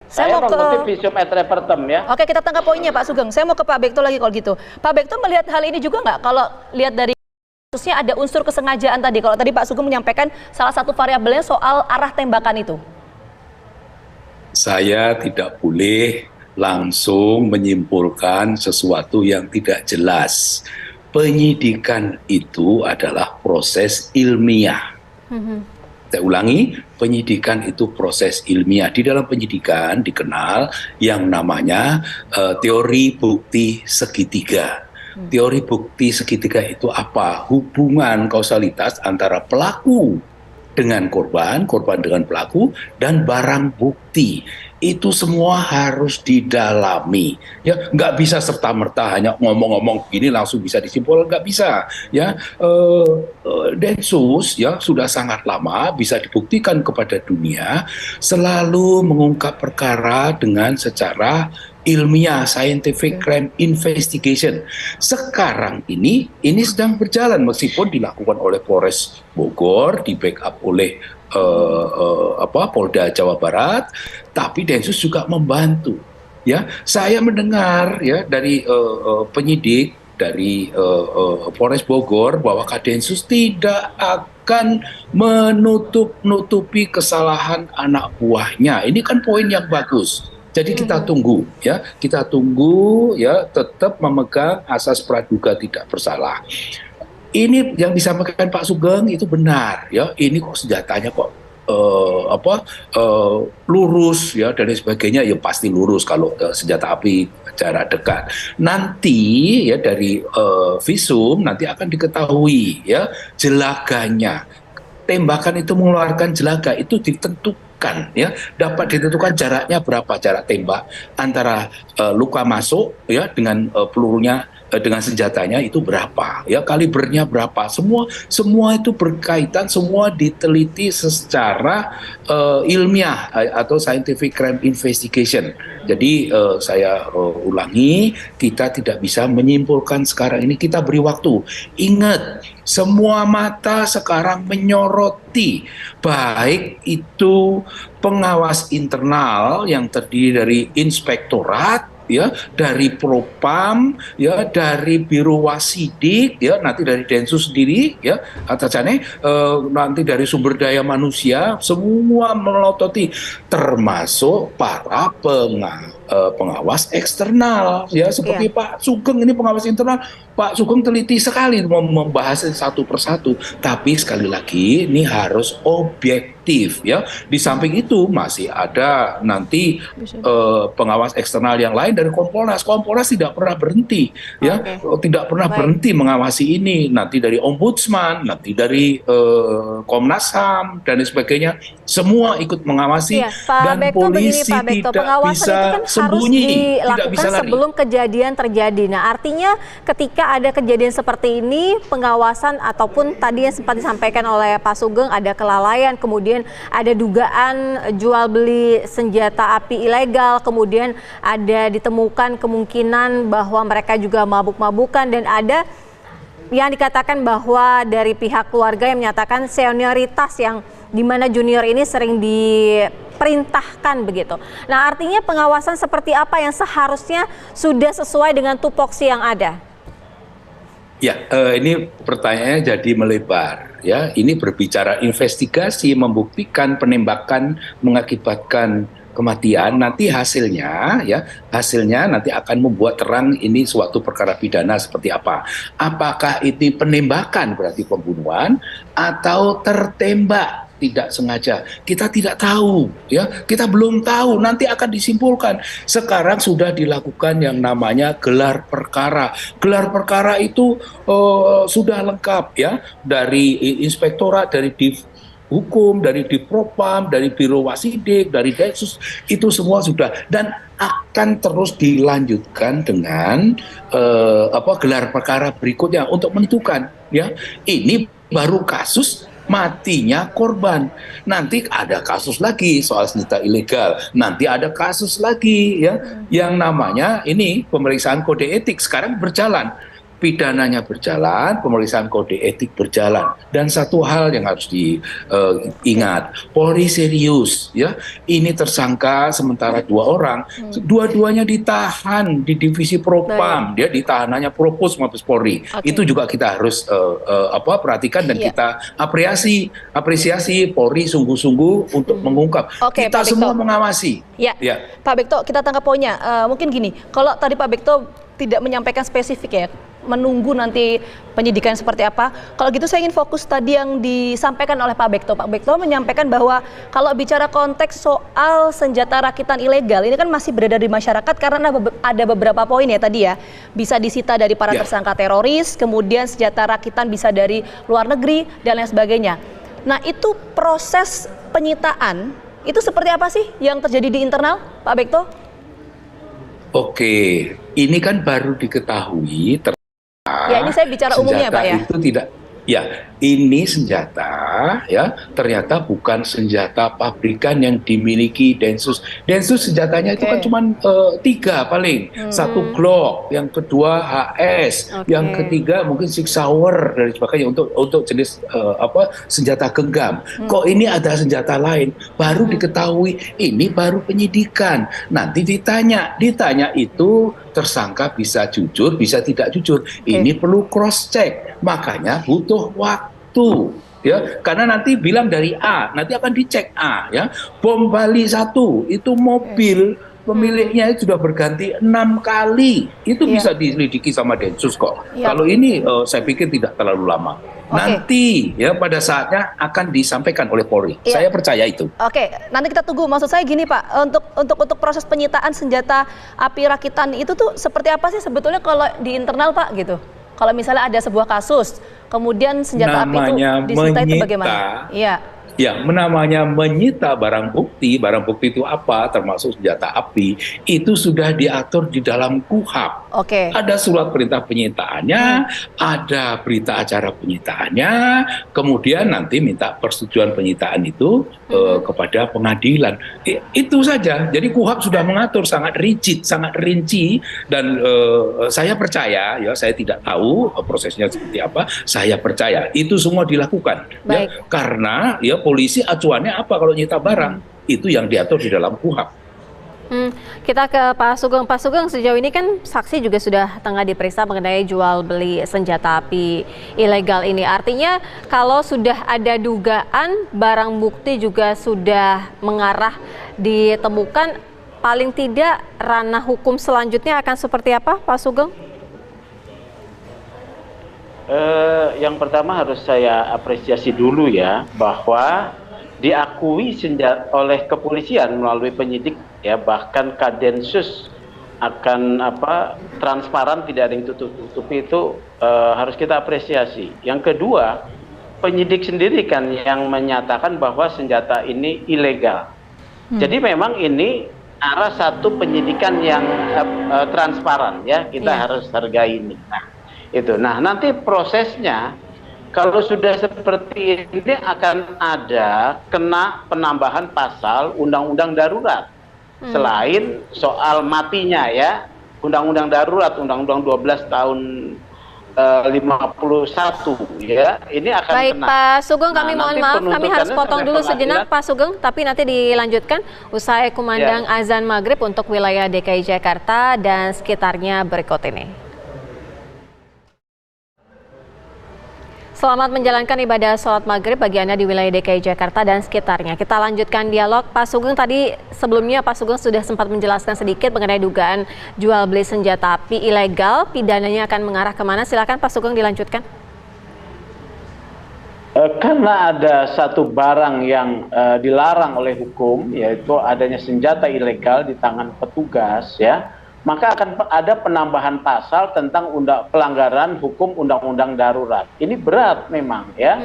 Saya mau mengutip ke visum et repertum ya. Oke, kita tangkap poinnya Pak Sugeng. Saya mau ke Pak Bekto lagi kalau gitu. Pak Bekto melihat hal ini juga nggak? Kalau lihat dari kasusnya ada unsur kesengajaan tadi. Kalau tadi Pak Sugeng menyampaikan salah satu variabelnya soal arah tembakan itu. Saya tidak boleh langsung menyimpulkan sesuatu yang tidak jelas. Penyidikan itu adalah proses ilmiah. Saya ulangi, penyidikan itu proses ilmiah. Di dalam penyidikan dikenal yang namanya teori bukti segitiga. Teori bukti segitiga itu apa? Hubungan kausalitas antara pelaku dengan korban, korban dengan pelaku, dan barang bukti. Itu semua harus didalami, ya, nggak bisa serta merta hanya ngomong-ngomong begini langsung bisa disimpulkan, nggak bisa, ya. Densus ya sudah sangat lama bisa dibuktikan kepada dunia selalu mengungkap perkara dengan secara ilmiah, scientific crime investigation. Sekarang ini sedang berjalan meskipun dilakukan oleh Polres Bogor, di backup oleh Polda Jawa Barat, tapi Densus juga membantu. Ya, saya mendengar ya dari penyidik dari Polres Bogor bahwa Kadensus tidak akan menutupi kesalahan anak buahnya. Ini kan poin yang bagus. Jadi kita tunggu ya, tetap memegang asas praduga tidak bersalah. Ini yang disampaikan Pak Sugeng itu benar ya. Ini kok senjatanya kok lurus ya dan sebagainya, ya pasti lurus kalau senjata api jarak dekat. Nanti ya dari visum nanti akan diketahui ya jelaganya. Tembakan itu mengeluarkan jelaga itu ditentukan ya, dapat ditentukan jaraknya berapa, jarak tembak antara luka masuk ya dengan pelurunya dengan senjatanya itu berapa ya, kalibernya berapa, semua itu berkaitan, semua diteliti secara ilmiah atau scientific crime investigation. Jadi saya ulangi, kita tidak bisa menyimpulkan sekarang ini, kita beri waktu. Ingat, semua mata sekarang menyoroti, baik itu pengawas internal yang terdiri dari inspektorat ya, dari Propam ya, dari Biro Wasidik ya, nanti dari Densus sendiri ya, atasannya nanti dari sumber daya manusia, semua melototi, termasuk para pengawas eksternal ya, seperti Pak Sugeng ini pengawas internal. Pak Sugeng teliti sekali membahas satu persatu, tapi sekali lagi ini harus objektif ya. Di samping itu masih ada nanti pengawas eksternal yang lain dari Kompolnas. Kompolnas tidak pernah berhenti ya, tidak pernah berhenti mengawasi ini. Nanti dari Ombudsman, nanti dari Komnas HAM dan sebagainya, semua ikut mengawasi. Dan polisi tidak bisa sembunyi, tidak bisa lari. Sebelum kejadian terjadi. Nah, artinya ketika ada kejadian seperti ini, pengawasan ataupun tadi yang sempat disampaikan oleh Pak Sugeng ada kelalaian, kemudian ada dugaan jual beli senjata api ilegal, kemudian ada ditemukan kemungkinan bahwa mereka juga mabuk-mabukan, dan ada yang dikatakan bahwa dari pihak keluarga yang menyatakan senioritas yang dimana junior ini sering diperintahkan begitu. Nah, artinya pengawasan seperti apa yang seharusnya sudah sesuai dengan tupoksi yang ada? Ya, ini pertanyaannya jadi melebar ya. Ini berbicara investigasi membuktikan penembakan mengakibatkan kematian, nanti hasilnya nanti akan membuat terang ini suatu perkara pidana seperti apa. Apakah ini penembakan berarti pembunuhan atau tertembak tidak sengaja, kita tidak tahu ya, kita belum tahu, nanti akan disimpulkan. Sekarang sudah dilakukan yang namanya gelar perkara. Gelar perkara itu sudah lengkap ya, dari inspektorat, dari hukum, dari Divpropam, dari Biro Wasidik, dari Densus, itu semua sudah, dan akan terus dilanjutkan dengan gelar perkara berikutnya untuk menentukan ya, ini baru kasus matinya korban. Nanti ada kasus lagi soal senjata ilegal. Nanti ada kasus lagi ya, yang namanya ini pemeriksaan kode etik sekarang berjalan. pidananya berjalan, pemeriksaan kode etik berjalan. Dan satu hal yang harus diingat, Polri serius, ya. Ini tersangka sementara 2 orang, dua-duanya ditahan di divisi Propam, dia ditahanannya Propos Mabes Polri. Itu juga kita harus perhatikan dan kita apresiasi Polri sungguh-sungguh untuk mengungkap. Kita semua mengawasi. Ya, Pak Bekto, kita tangkap poinnya. Mungkin gini, kalau tadi Pak Bekto tidak menyampaikan spesifik ya, menunggu nanti penyidikan seperti apa. Kalau gitu saya ingin fokus tadi yang disampaikan oleh Pak Bekto. Pak Bekto menyampaikan bahwa kalau bicara konteks soal senjata rakitan ilegal, ini kan masih beredar di masyarakat karena ada beberapa poin ya tadi ya. Bisa disita dari para tersangka teroris, kemudian senjata rakitan bisa dari luar negeri, dan lain sebagainya. Nah, itu proses penyitaan, itu seperti apa sih yang terjadi di internal, Pak Bekto? Oke, ini kan baru diketahui ya, ini saya bicara umumnya, Pak ya. Itu tidak, ya, ini senjata ya ternyata bukan senjata pabrikan yang dimiliki Densus. Densus senjatanya itu kan cuma 3 paling. 1 Glock, yang kedua HS, yang ketiga mungkin Sig Sauer dan sebagainya untuk jenis senjata genggam. Kok ini ada senjata lain? Baru diketahui, ini baru penyidikan. Nanti ditanya itu tersangka bisa jujur, bisa tidak jujur. Ini perlu cross check. Makanya butuh waktu, ya, karena nanti bilang dari A, nanti akan dicek A, ya. Bom Bali 1 itu mobil pemiliknya sudah berganti 6 kali, itu bisa diselidiki sama Densus kok. Kalau ini saya pikir tidak terlalu lama. Nanti ya pada saatnya akan disampaikan oleh Polri. Saya percaya itu. Nanti kita tunggu. Maksud saya gini Pak, untuk proses penyitaan senjata api rakitan itu tuh seperti apa sih sebetulnya kalau di internal Pak gitu? Kalau misalnya ada sebuah kasus, kemudian senjata api itu disita, itu bagaimana? Ya, namanya menyita barang bukti itu apa, termasuk senjata api, itu sudah diatur di dalam KUHP. Ada surat perintah penyitaannya, ada berita acara penyitaannya, kemudian nanti minta persetujuan penyitaan itu kepada pengadilan. Itu saja. Jadi KUHP sudah mengatur sangat rigid, sangat rinci, dan saya percaya, ya, saya tidak tahu prosesnya seperti apa, saya percaya itu semua dilakukan. Ya, karena ya polisi acuannya apa kalau nyita barang, itu yang diatur di dalam KUHP. Kita ke Pak Sugeng. Pak Sugeng, sejauh ini kan saksi juga sudah tengah diperiksa mengenai jual beli senjata api ilegal ini. Artinya kalau sudah ada dugaan, barang bukti juga sudah mengarah ditemukan, paling tidak ranah hukum selanjutnya akan seperti apa, Pak Sugeng? Yang pertama harus saya apresiasi dulu ya, bahwa diakui oleh kepolisian melalui penyidik ya, bahkan Kadensus akan transparan, tidak ada yang tutup-tutupi, itu harus kita apresiasi. Yang kedua, penyidik sendiri kan yang menyatakan bahwa senjata ini ilegal. Jadi memang ini arah satu penyidikan yang transparan ya, kita harus hargai ini. Nah, nanti prosesnya kalau sudah seperti ini akan ada kena penambahan pasal undang-undang darurat. Selain soal matinya ya, undang-undang darurat, undang-undang 12 tahun 51 ya, ini akan baik, kena. Pak Sugeng, kami mohon maaf, kami harus potong dulu sejenak Pak Sugeng, tapi nanti dilanjutkan usai kumandang azan maghrib untuk wilayah DKI Jakarta dan sekitarnya berikut ini. Selamat menjalankan ibadah sholat maghrib bagi Anda di wilayah DKI Jakarta dan sekitarnya. Kita lanjutkan dialog. Pak Sugeng, tadi sebelumnya Pak Sugeng sudah sempat menjelaskan sedikit mengenai dugaan jual beli senjata api ilegal. Pidananya akan mengarah kemana? Silakan Pak Sugeng dilanjutkan. Karena ada satu barang yang dilarang oleh hukum, yaitu adanya senjata ilegal di tangan petugas ya, maka akan ada penambahan pasal tentang pelanggaran hukum undang-undang darurat. Ini berat memang ya.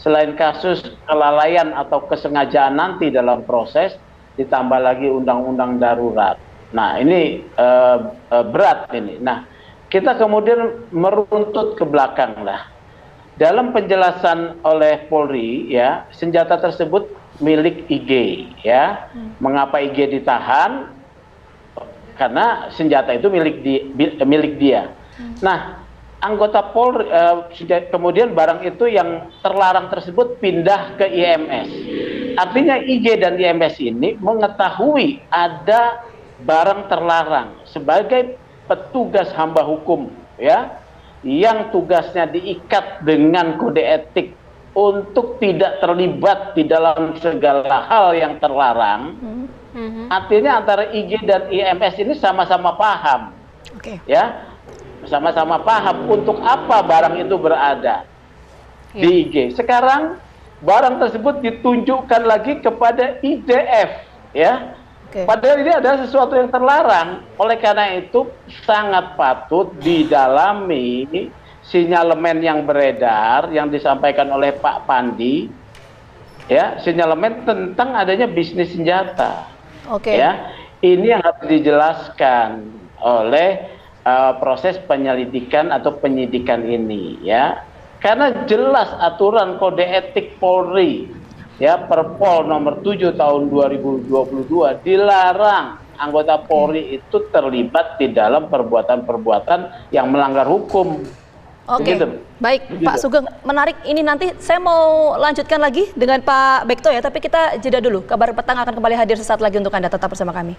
Selain kasus kelalaian atau kesengajaan nanti dalam proses, ditambah lagi undang-undang darurat. Nah, ini berat ini. Nah, kita kemudian meruntut ke belakang lah. Dalam penjelasan oleh Polri ya, senjata tersebut milik IG ya. Mengapa IG ditahan? Karena senjata itu milik dia. Nah, anggota Polri, kemudian barang itu yang terlarang tersebut pindah ke IMS. Artinya IG dan IMS ini mengetahui ada barang terlarang sebagai petugas hamba hukum, ya, yang tugasnya diikat dengan kode etik untuk tidak terlibat di dalam segala hal yang terlarang. Artinya antara IG dan IMS ini sama-sama paham, ya, sama-sama paham untuk apa barang itu berada di IG. Sekarang barang tersebut ditunjukkan lagi kepada IDF, ya. Padahal ini adalah sesuatu yang terlarang. Oleh karena itu sangat patut didalami sinyalemen yang beredar yang disampaikan oleh Pak Pandi, ya, sinyalemen tentang adanya bisnis senjata. Ya, ini yang harus dijelaskan oleh proses penyelidikan atau penyidikan ini, ya. Karena jelas aturan kode etik Polri, ya, Perpol nomor 7 tahun 2022 dilarang anggota Polri itu terlibat di dalam perbuatan-perbuatan yang melanggar hukum. Baik, Pak Sugeng, menarik. Ini nanti saya mau lanjutkan lagi dengan Pak Bekto, ya, tapi kita jeda dulu. Kabar Petang akan kembali hadir sesaat lagi untuk Anda, tetap bersama kami.